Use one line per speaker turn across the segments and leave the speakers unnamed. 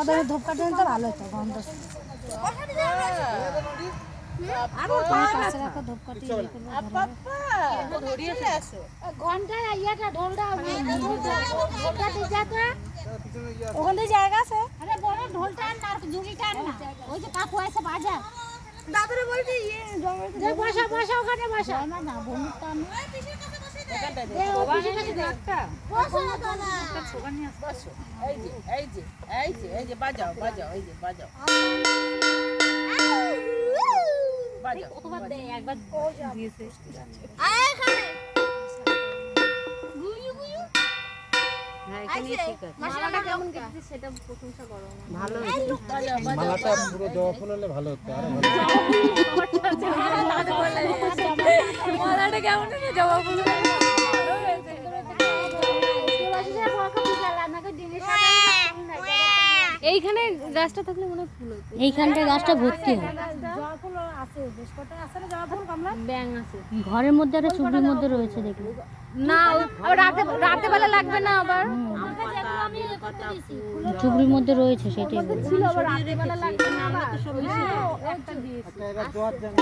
দামে ধূপকাঠি তো ভালো হতো গন্ধ ওখানে জায়গা আছে ঢোলটা ঝুড়িটা ওই যে কাকু আছে বাজার দাদুরে বলছি বসা বসা ওখানে বসা না না বন্ধুটা
এই যে বাজাও বাজাও এই যে বাজাও
কতবার দেয় একবার দিয়েছে
মালাটা পুরো জবা ফুল হলে ভালো হতো আর
মালাটা কেমন জবা ফুল এইখানে গাছটা থাকলে মনে ফুল হতো এইখানটা গাছটা ভর্তি হয় জবা ফুল আছে বেশ কটা আছে না জবা ফুল কমলা ব্যাং আছে ঘরের মধ্যে আর চুবড়ির মধ্যে রয়েছে দেখি না রাতে বেলা লাগবে না আবার চুবড়ির মধ্যে রয়েছে সেটাই ছিল আবার রাতে বেলা লাগবে না আবার একটা দিয়েছি
এবার জোয়ার দেন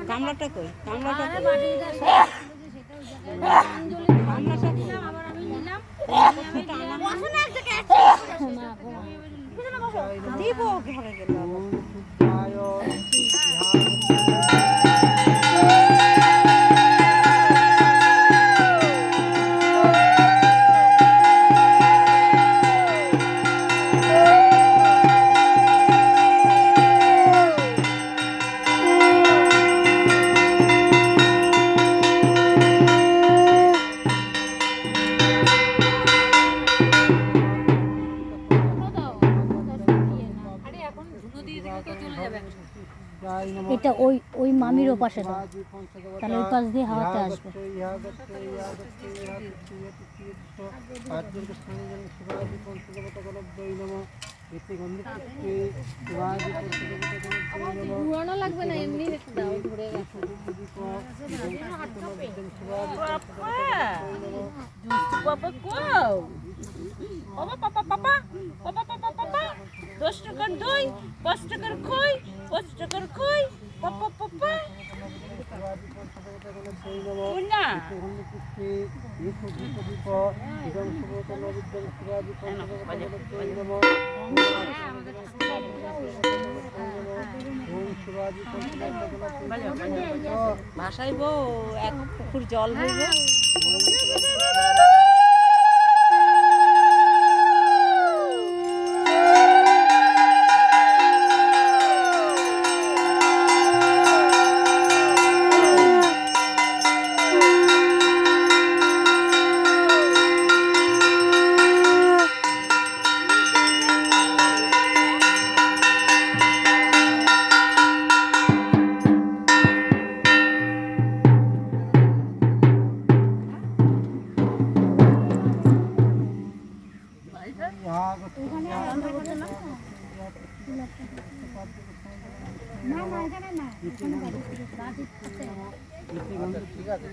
গামলাটা কই গামলাটা দিব ঘরে গেল
এটা ওই ওই মামির ওপাশে তাহলে ওই পাশ দিয়ে হাওয়াতে আসবে পুরানো লাগবে না এমনি দাও ধরে রাখো
বাবা কোও বাবা পাপা পাপা বাবা পাপা পাপা 10 টাকার দই 5 টাকার খই 5 টাকার খই পাপা পাপা কোনা ভাসাইব এক পুকুর জল হইব
ঠিক আছে